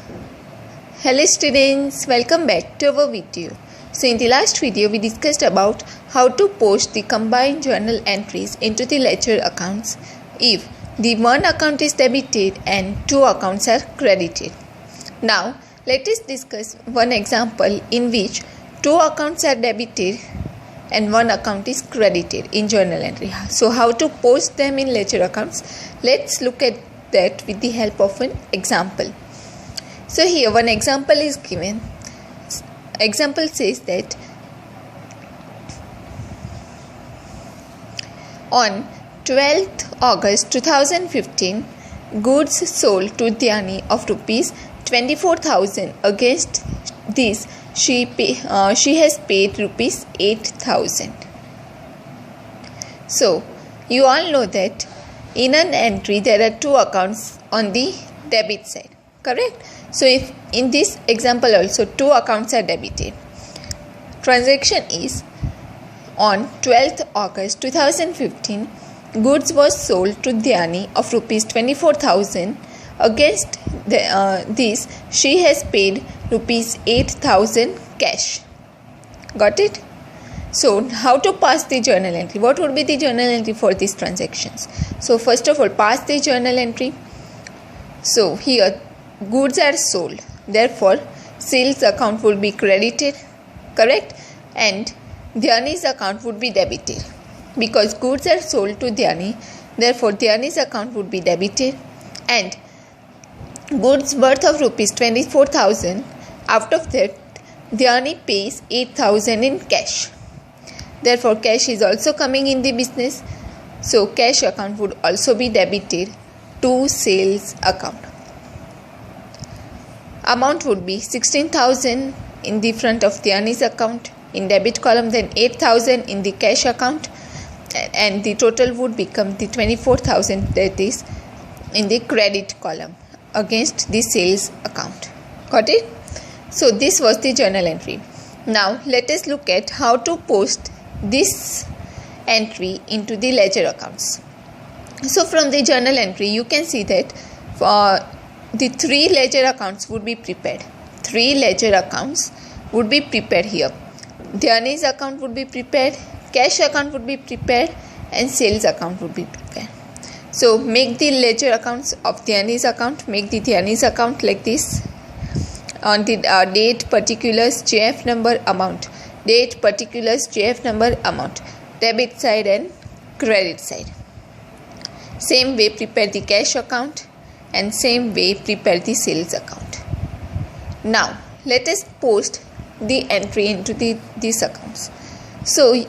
Hello students, welcome back to our video. So in the last video we discussed about how to post the combined journal entries into the ledger accounts if the one account is debited and two accounts are credited. Now let us discuss one example in which two accounts are debited and one account is credited in journal entry. So how to post them in ledger accounts? Let's look at that with the help of an example. So here one example is given. Example says that on 12th August 2015, goods sold to Dhyani of rupees 24,000. Against this, she has paid rupees 8,000. So you all know that in an entry there are two accounts on the debit side, correct? So if in this example also two accounts are debited, transaction is on 12th August 2015, goods was sold to Dhyani of rupees 24,000. Against this, she has paid rupees 8,000 cash. Got it? So how to pass the journal entry? What would be the journal entry for these transactions? So first of all, pass the journal entry. So here goods are sold, therefore sales account would be credited, correct, and Dhyani's account would be debited. Because goods are sold to Dhyani, therefore Dhyani's account would be debited, and goods worth of rupees 24,000, out of that Dhyani pays 8,000 in cash. Therefore cash is also coming in the business, so cash account would also be debited to sales account. Amount would be 16,000 in the front of Dhyani's account in debit column, then 8,000 in the cash account, and the total would become the 24,000, that is in the credit column against the sales account. Got it? So this was the journal entry. Now let us look at how to post this entry into the ledger accounts. So from the journal entry you can see that the three ledger accounts would be prepared. Three ledger accounts would be prepared here. Dhyani's account would be prepared, cash account would be prepared, and sales account would be prepared. So make the ledger accounts of Dhyani's account. Make the Dhyani's account like this. On the date, particulars, JF number, amount. Date, particulars, JF number, amount. Debit side and credit side. Same way prepare the cash account, and same way prepare the sales account. Now let us post the entry into these accounts. So you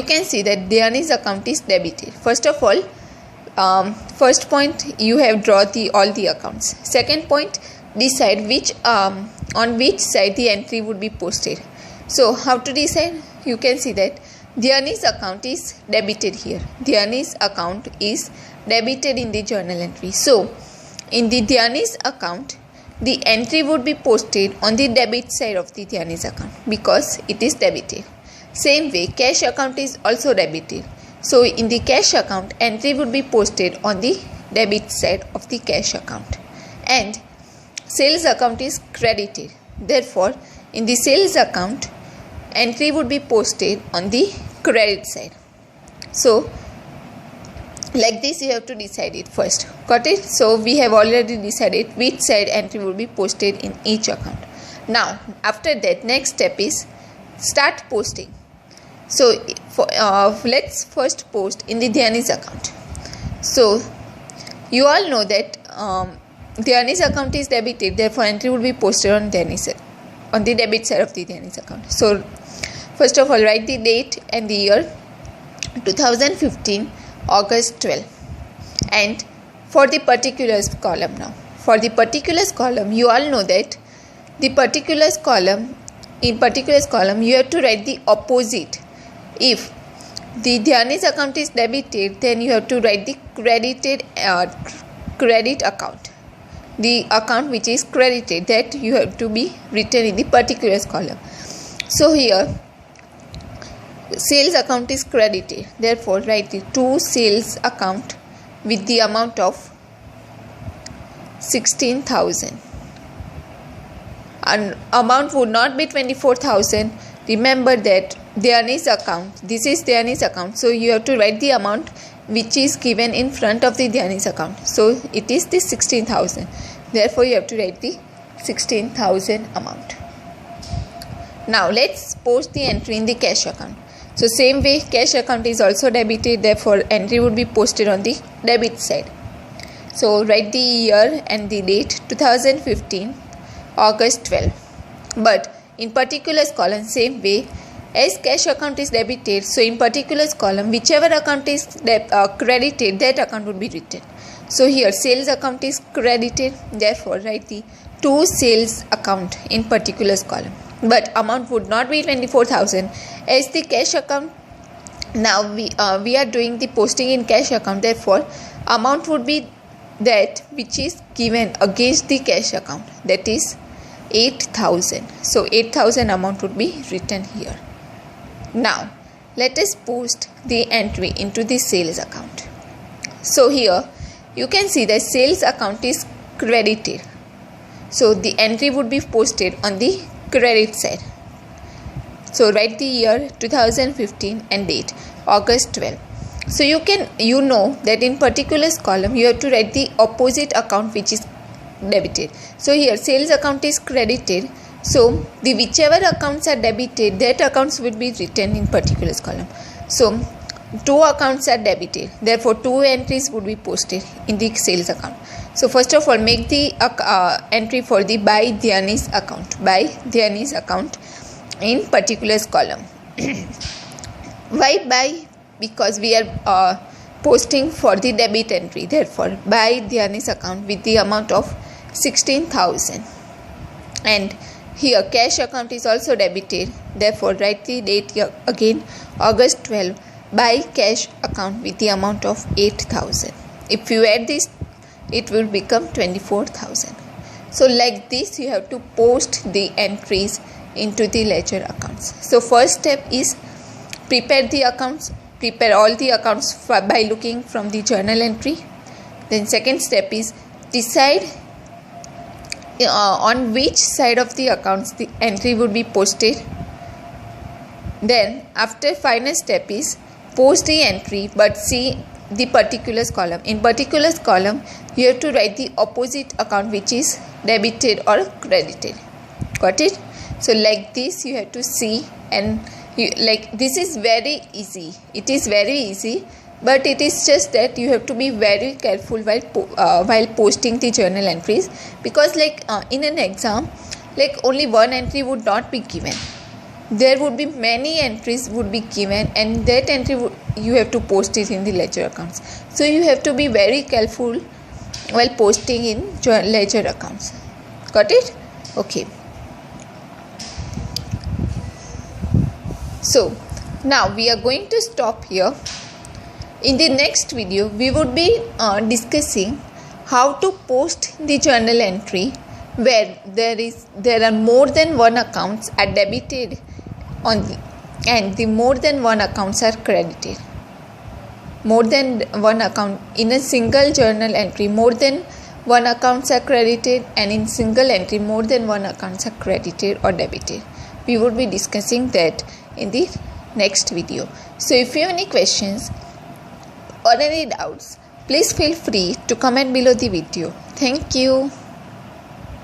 can see that Dhyani's account is debited. First of all, first point, you have draw all the accounts. Second point, decide which on which side the entry would be posted. So how to decide? You can see that Dhyani's account is debited here. Dhyani's account is debited in the journal entry. So in the Dhyani's account, the entry would be posted on the debit side of the Dhyani's account because it is debited. Same way, cash account is also debited. So in the cash account, entry would be posted on the debit side of the cash account. And sales account is credited. Therefore, in the sales account, entry would be posted on the credit side. So like this you have to decide it first. Got it? So we have already decided which side entry will be posted in each account. Now after that, next step is start posting. So let's first post in the Dhyani's account. So you all know that Dhyani's account is debited, therefore entry will be posted on Dhyani's, on the debit side of the Dhyani's account. So first of all, write the date and the year 2015 August 12, and for the particulars column. Now for the particulars column, you all know that the particulars column, in particulars column you have to write the opposite. If the Dhyani's account is debited, then you have to write the credited credit account. The account which is credited, that you have to be written in the particulars column. So here sales account is credited, therefore write the to sales account with the amount of 16,000. And amount would not be 24,000. Remember that Dhyani's account. This is Dhyani's account. So you have to write the amount which is given in front of the Dhyani's account. So it is the 16,000. Therefore you have to write the 16,000 amount. Now let's post the entry in the cash account. So same way, cash account is also debited. Therefore entry would be posted on the debit side. So write the year and the date 2015 August 12. But in particulars column, same way, as cash account is debited, so in particulars column, whichever account is credited, that account would be written. So here sales account is credited, therefore write the to sales account in particulars column. But amount would not be 24,000 as the cash account. Now we are doing the posting in cash account, therefore amount would be that which is given against the cash account, that is 8,000. So 8,000 amount would be written here. Now let us post the entry into the sales account. So here you can see that sales account is credited. So the entry would be posted on the credit side. So write the year 2015 and date August 12. So you know that in particulars column you have to write the opposite account which is debited. So here sales account is credited. So the whichever accounts are debited, that accounts will be written in particulars column. So two accounts are debited. Therefore two entries would be posted in the sales account. So first of all, make the entry for the by Dhyani's account. By Dhyani's account in particulars column. Why by? Because we are posting for the debit entry. Therefore by Dhyani's account with the amount of 16,000. And here cash account is also debited. Therefore write the date here again August 12 by cash account with the amount of 8,000. If you add this, it will become 24,000. So like this you have to post the entries into the ledger accounts. So first step is prepare the accounts. Prepare all the accounts by looking from the journal entry. Then second step is decide on which side of the accounts the entry would be posted. Then after final step is post the entry but see the particulars column. In particulars column you have to write the opposite account which is debited or credited. Got it? So like this you have to see, and this is very easy. It is very easy, but it is just that you have to be very careful while posting the journal entries, because in an exam only one entry would not be given. There would be many entries would be given, and that entry you have to post it in the ledger accounts. So you have to be very careful while posting in ledger accounts. Got it? Okay. So now we are going to stop here. In the next video we would be discussing how to post the journal entry where there are more than one accounts are debited and the more than one accounts are credited. More than one account in a single journal entry, more than one accounts are credited, and in single entry more than one accounts are credited or debited. We would be discussing that in the next video. So if you have any questions or any doubts, please feel free to comment below the video. Thank you.